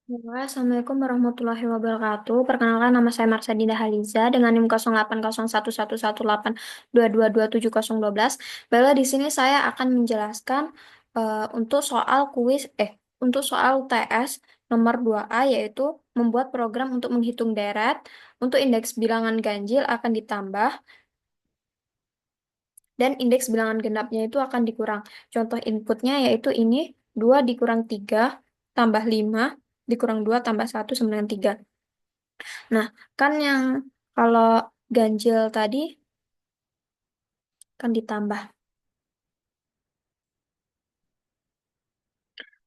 Halo, Assalamualaikum warahmatullahi wabarakatuh. Perkenalkan nama saya Marsadinda Haliza dengan NIM 0801118822270012. Baiklah, di sini saya akan menjelaskan untuk soal untuk soal UTS nomor 2A yaitu membuat program untuk menghitung deret untuk indeks bilangan ganjil akan ditambah dan indeks bilangan genapnya itu akan dikurang. Contoh inputnya yaitu ini 2 dikurang 3 tambah 5 dikurang 2 tambah 1 sama dengan 3. Nah, kan yang kalau ganjil tadi kan ditambah.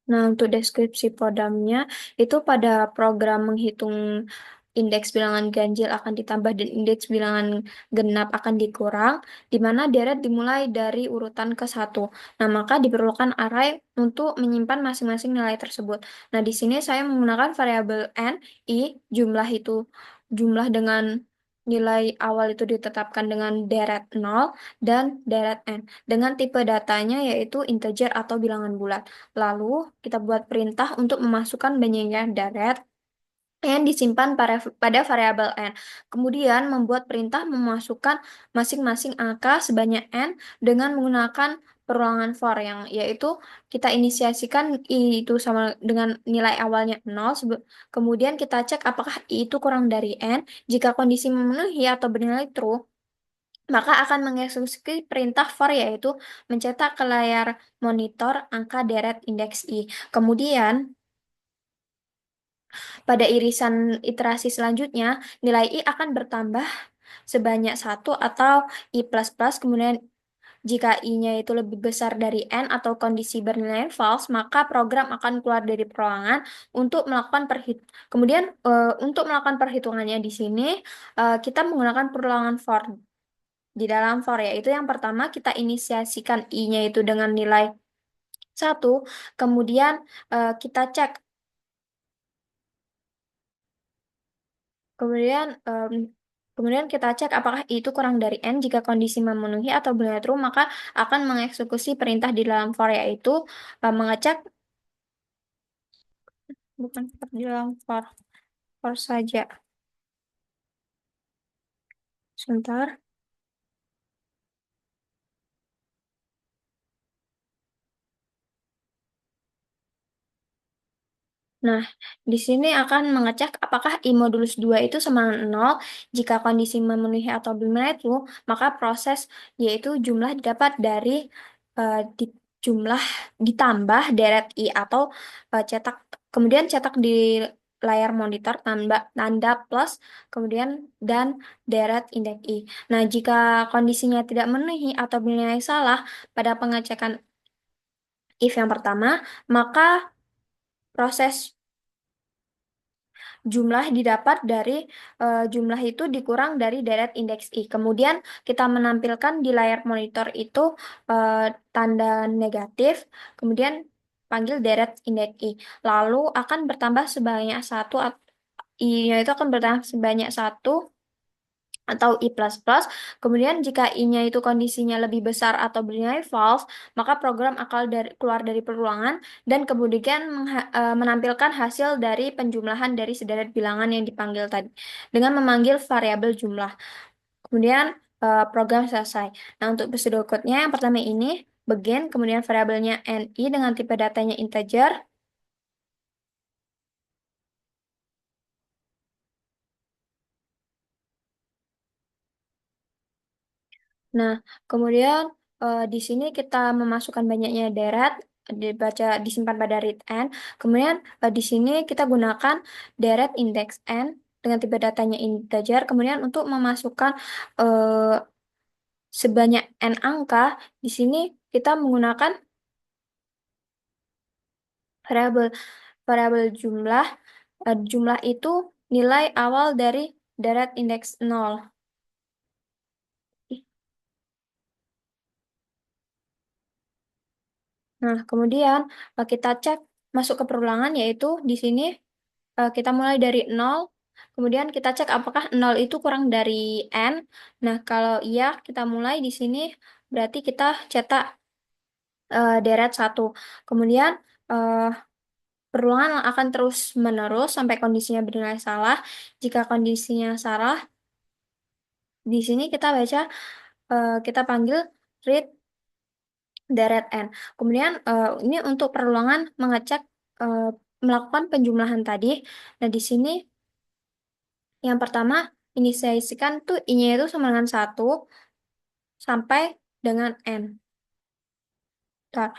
Nah, untuk deskripsi programnya itu pada program menghitung indeks bilangan ganjil akan ditambah dan indeks bilangan genap akan dikurang, di mana deret dimulai dari urutan ke satu. Nah, maka diperlukan array untuk menyimpan masing-masing nilai tersebut. Nah, di sini saya menggunakan variabel n, i, jumlah itu jumlah dengan nilai awal itu ditetapkan dengan deret 0 dan deret n. Dengan tipe datanya yaitu integer atau bilangan bulat. Lalu kita buat perintah untuk memasukkan banyaknya deret yang disimpan pada variabel n. Kemudian membuat perintah memasukkan masing-masing angka sebanyak n dengan menggunakan perulangan for yang yaitu kita inisiasikan i itu sama dengan nilai awalnya 0. Kemudian kita cek apakah i itu kurang dari n. Jika kondisi memenuhi atau bernilai true, maka akan mengeksekusi perintah for yaitu mencetak ke layar monitor angka deret indeks i. Kemudian pada irisan iterasi selanjutnya, nilai i akan bertambah sebanyak satu atau i plus plus. Kemudian jika i-nya itu lebih besar dari n atau kondisi bernilai false, maka program akan keluar dari perulangan untuk melakukan Kemudian untuk melakukan perhitungannya di sini kita menggunakan perulangan for di dalam for yaitu yang pertama kita inisiasikan i-nya itu dengan nilai satu, kemudian kita cek Kemudian kemudian kita cek apakah itu kurang dari n. Jika kondisi memenuhi atau benar true, maka akan mengeksekusi perintah di dalam for yaitu mengecek bukan di dalam for saja. Sebentar. Nah, di sini akan mengecek apakah I modulus 2 itu sama dengan 0. Jika kondisi memenuhi atau belum true, maka proses yaitu jumlah didapat dari jumlah ditambah deret I atau cetak kemudian cetak di layar monitor tanda plus kemudian dan deret indeks I. Nah, jika kondisinya tidak memenuhi atau bernilai salah pada pengecekan if yang pertama, maka proses jumlah didapat dari jumlah itu dikurang dari deret indeks i. Kemudian kita menampilkan di layar monitor itu tanda negatif, kemudian panggil deret indeks i. Lalu akan bertambah sebanyak satu, i-nya itu akan bertambah sebanyak satu atau i plus plus. Kemudian jika i-nya itu kondisinya lebih besar atau bernilai false, maka program akan keluar dari perulangan dan kemudian menampilkan hasil dari penjumlahan dari sederet bilangan yang dipanggil tadi dengan memanggil variabel jumlah. Kemudian program selesai. Nah, untuk pseudocode-nya yang pertama ini begin, kemudian variabelnya ni dengan tipe datanya integer. Nah, kemudian di sini kita memasukkan banyaknya deret, disimpan pada read n. Kemudian di sini kita gunakan deret indeks n dengan tipe datanya integer. Kemudian untuk memasukkan eh, sebanyak n angka, di sini kita menggunakan variabel variabel jumlah. Jumlah itu nilai awal dari deret indeks 0. Nah, kemudian kita cek masuk ke perulangan yaitu di sini kita mulai dari 0, kemudian kita cek apakah 0 itu kurang dari n. Nah, kalau iya kita mulai di sini berarti kita cetak deret satu. Kemudian perulangan akan terus menerus sampai kondisinya bernilai salah. Jika kondisinya salah, di sini kita baca, kita panggil read deret n. Kemudian ini untuk perulangan mengecek, melakukan penjumlahan tadi. Nah, di sini yang pertama inisiasikan tuh i-nya itu sama dengan 1 sampai dengan n. Ntar,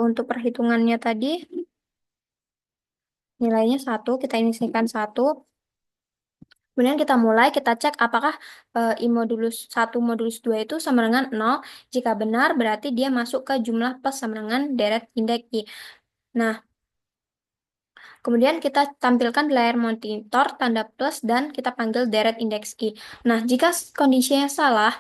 untuk perhitungannya tadi nilainya 1, kita inisikan 1. Kemudian kita mulai, kita cek apakah I modulus 1 modulus 2 itu sama dengan 0. Jika benar, berarti dia masuk ke jumlah plus sama dengan deret indeks I. Nah, kemudian kita tampilkan di layar monitor tanda plus dan kita panggil deret indeks I. Nah, jika kondisinya salah,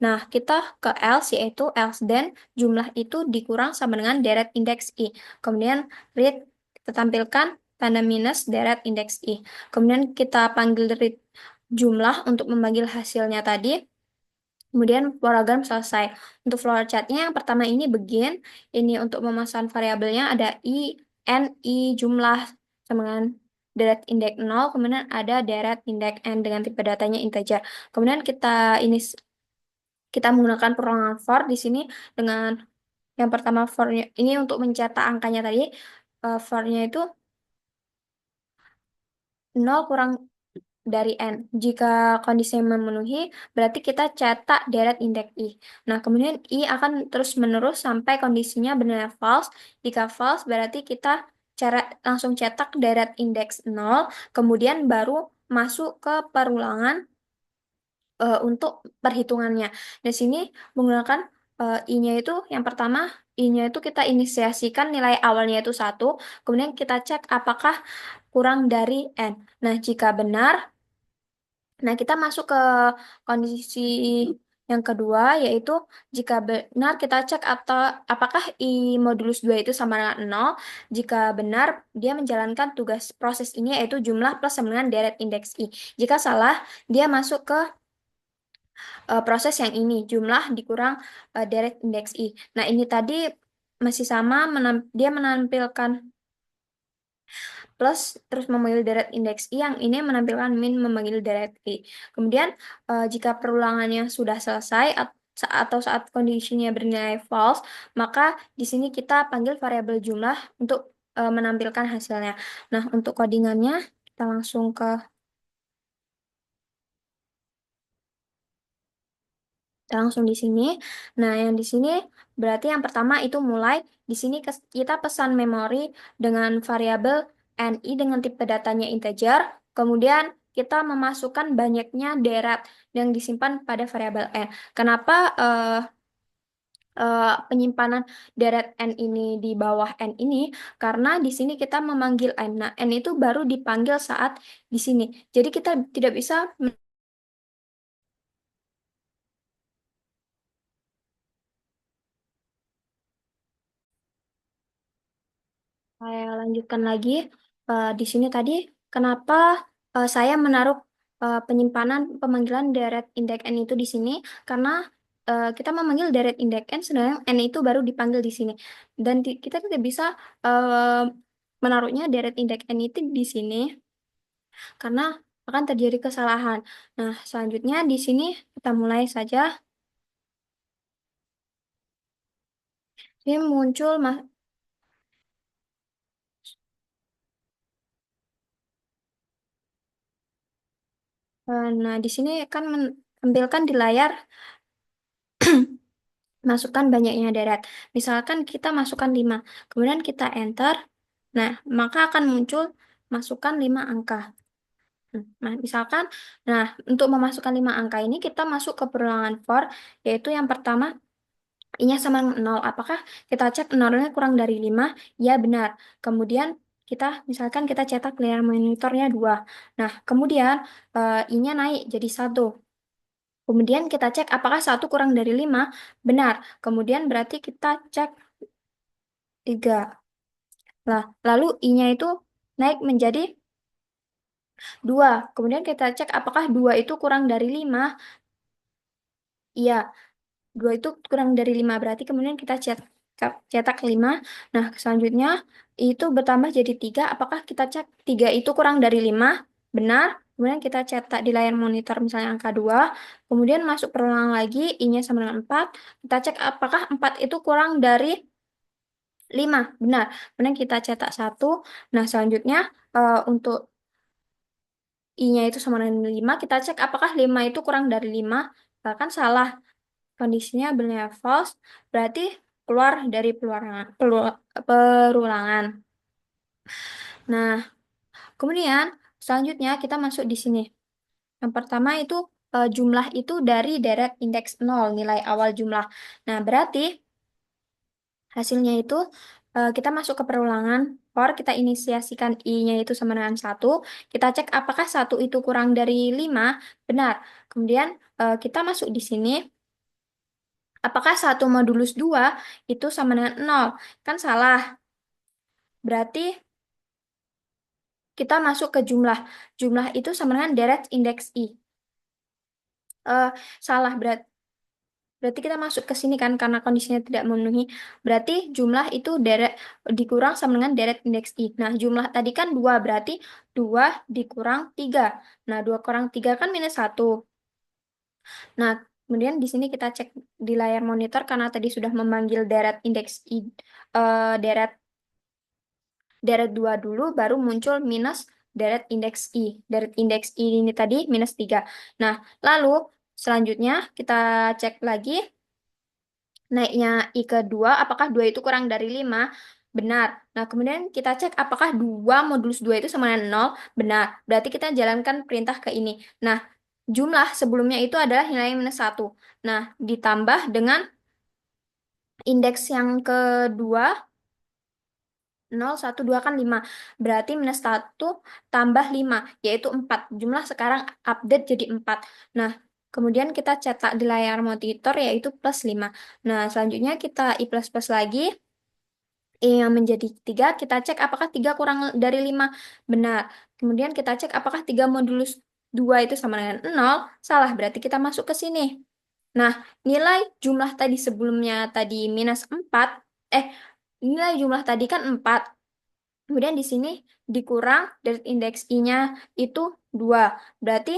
nah kita ke else, yaitu else then jumlah itu dikurang sama dengan deret indeks I. Kemudian read, kita tampilkan tanda minus deret indeks I. Kemudian kita panggil read jumlah untuk memanggil hasilnya tadi. Kemudian program selesai. Untuk flowchartnya yang pertama ini begin. Ini untuk memasang variabelnya ada i, n, i jumlah sama dengan deret indeks 0. Kemudian ada deret indeks n dengan tipe datanya integer. Kemudian kita menggunakan perulangan for di sini dengan yang pertama for ini untuk mencetak angkanya tadi. For-nya itu 0 kurang dari n. Jika kondisi memenuhi, berarti kita cetak deret indeks i. Nah, kemudian i akan terus menerus sampai kondisinya benar false. Jika false, berarti kita langsung cetak deret indeks 0, kemudian baru masuk ke perulangan untuk perhitungannya. Di sini menggunakan i-nya itu yang pertama, i-nya itu kita inisiasikan nilai awalnya itu 1, kemudian kita cek apakah kurang dari n. Nah, jika benar, nah kita masuk ke kondisi yang kedua, yaitu jika benar kita cek atau apakah i modulus 2 itu sama dengan 0. Jika benar, dia menjalankan tugas proses ini yaitu jumlah plus sama dengan deret indeks i. Jika salah, dia masuk ke proses yang ini, jumlah dikurang deret indeks i. Nah, ini tadi masih sama, dia menampilkan plus terus memanggil deret indeks i, yang ini menampilkan min memanggil deret i. Kemudian jika perulangannya sudah selesai atau saat kondisinya bernilai false, maka di sini kita panggil variabel jumlah untuk menampilkan hasilnya. Nah, untuk codingannya kita langsung ke langsung di sini. Nah, yang di sini berarti yang pertama itu mulai di sini kita pesan memori dengan variabel NI dengan tipe datanya integer. Kemudian kita memasukkan banyaknya deret yang disimpan pada variabel N. Kenapa penyimpanan deret N ini di bawah N ini? Karena di sini kita memanggil N. Nah, N itu baru dipanggil saat di sini. Jadi kita tidak bisa. Saya lanjutkan lagi. Di sini tadi, kenapa saya menaruh penyimpanan pemanggilan deret indeks n itu di sini? Karena kita memanggil deret indeks n, sedangkan n itu baru dipanggil di sini. Dan kita tidak bisa uh, menaruhnya deret indeks n itu di sini, karena akan terjadi kesalahan. Nah, selanjutnya di sini kita mulai saja. Ini muncul nah, di sini akan menampilkan di layar masukkan banyaknya deret. Misalkan kita masukkan 5, kemudian kita enter. Nah, maka akan muncul masukkan 5 angka. Nah, misalkan, nah untuk memasukkan 5 angka ini kita masuk ke perulangan for, yaitu yang pertama, i-nya sama dengan 0. Apakah kita cek 0-nya kurang dari 5? Ya, benar. Kemudian misalkan kita cetak layar monitornya 2. Nah, kemudian i-nya naik jadi 1. Kemudian kita cek apakah 1 kurang dari 5? Benar. Kemudian berarti kita cek 3. Nah, lalu I-nya itu naik menjadi 2. Kemudian kita cek apakah 2 itu kurang dari 5? Iya, 2 itu kurang dari 5. Berarti kemudian kita cek cetak 5. Nah, selanjutnya itu bertambah jadi 3. Apakah kita cek 3 itu kurang dari 5? Benar. Kemudian kita cetak di layar monitor misalnya angka 2. Kemudian masuk perulangan lagi, I-nya sama dengan 4. Kita cek apakah 4 itu kurang dari 5. Benar. Kemudian kita cetak 1. Nah, selanjutnya untuk I-nya itu sama dengan 5. Kita cek apakah 5 itu kurang dari 5. Bahkan salah. Kondisinya benar false, berarti keluar dari perulangan. Nah, kemudian selanjutnya kita masuk di sini. Yang pertama itu jumlah itu dari deret indeks 0, nilai awal jumlah. Nah, berarti hasilnya itu kita masuk ke perulangan, or kita inisiasikan I-nya itu sama dengan 1. Kita cek apakah 1 itu kurang dari 5, benar. Kemudian kita masuk di sini. Apakah 1 modulus 2 itu sama dengan 0? Kan salah. Berarti kita masuk ke jumlah. Jumlah itu sama dengan deret indeks I. Eh, salah, berarti kita masuk ke sini kan karena kondisinya tidak memenuhi. Berarti jumlah itu deret dikurang sama dengan deret indeks I. Nah, jumlah tadi kan 2, berarti 2 dikurang 3. Nah, 2 kurang 3 kan minus 1. Nah, kemudian di sini kita cek di layar monitor karena tadi sudah memanggil deret indeks I, deret deret 2 dulu baru muncul minus deret indeks I. Deret indeks I ini tadi minus 3. Nah, lalu selanjutnya kita cek lagi naiknya I kedua, apakah 2 itu kurang dari 5? Benar. Nah, kemudian kita cek apakah 2 modulus 2 itu sama dengan 0? Benar. Berarti kita jalankan perintah ke ini. Nah, jumlah sebelumnya itu adalah nilai minus 1. Nah, ditambah dengan indeks yang kedua 0, 1, 2 kan 5. Berarti minus 1 tambah 5, yaitu 4. Jumlah sekarang update jadi 4. Nah, kemudian kita cetak di layar monitor yaitu plus 5. Nah, selanjutnya kita I plus plus lagi. I yang menjadi 3, kita cek apakah 3 kurang dari 5. Benar. Kemudian kita cek apakah 3 modulus 2 itu sama dengan 0. Salah, berarti kita masuk ke sini. Nah, nilai jumlah tadi sebelumnya tadi minus 4. Nilai jumlah tadi kan 4. Kemudian di sini dikurang dari indeks I-nya itu 2. Berarti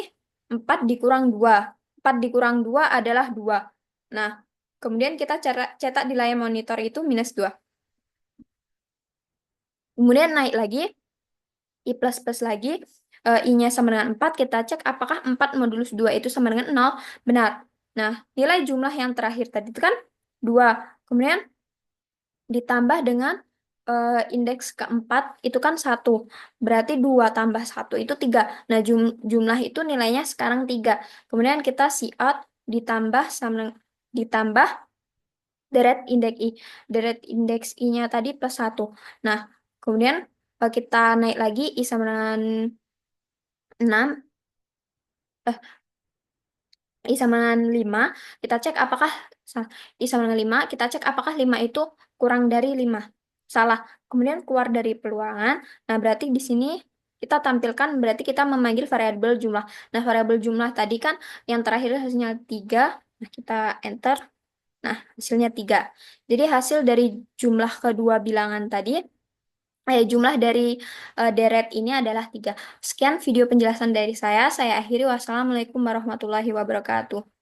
4 dikurang 2. 4 dikurang 2 adalah 2. Nah, kemudian kita cetak di layar monitor itu minus 2. Kemudian naik lagi, I plus plus lagi. I-nya sama dengan 4. Kita cek apakah 4 modulus 2 itu sama dengan 0. Benar. Nah, nilai jumlah yang terakhir tadi itu kan 2. Kemudian ditambah dengan indeks keempat itu kan 1. Berarti 2 tambah 1 itu 3. Nah, jumlah itu nilainya sekarang 3. Kemudian kita out ditambah deret indeks I. Deret indeks I-nya tadi plus 1. Nah, kemudian kita naik lagi I sama dengan 6. I sama dengan 5, kita cek apakah I sama dengan 5, kita cek apakah 5 itu kurang dari 5. Salah. Kemudian keluar dari peluangan. Nah, berarti di sini kita tampilkan berarti kita memanggil variabel jumlah. Nah, variabel jumlah tadi kan yang terakhir hasilnya 3. Nah, kita enter. Nah, hasilnya 3. Jadi hasil dari jumlah kedua bilangan tadi, jumlah dari deret ini adalah 3. Sekian video penjelasan dari saya. Saya akhiri. Wassalamualaikum warahmatullahi wabarakatuh.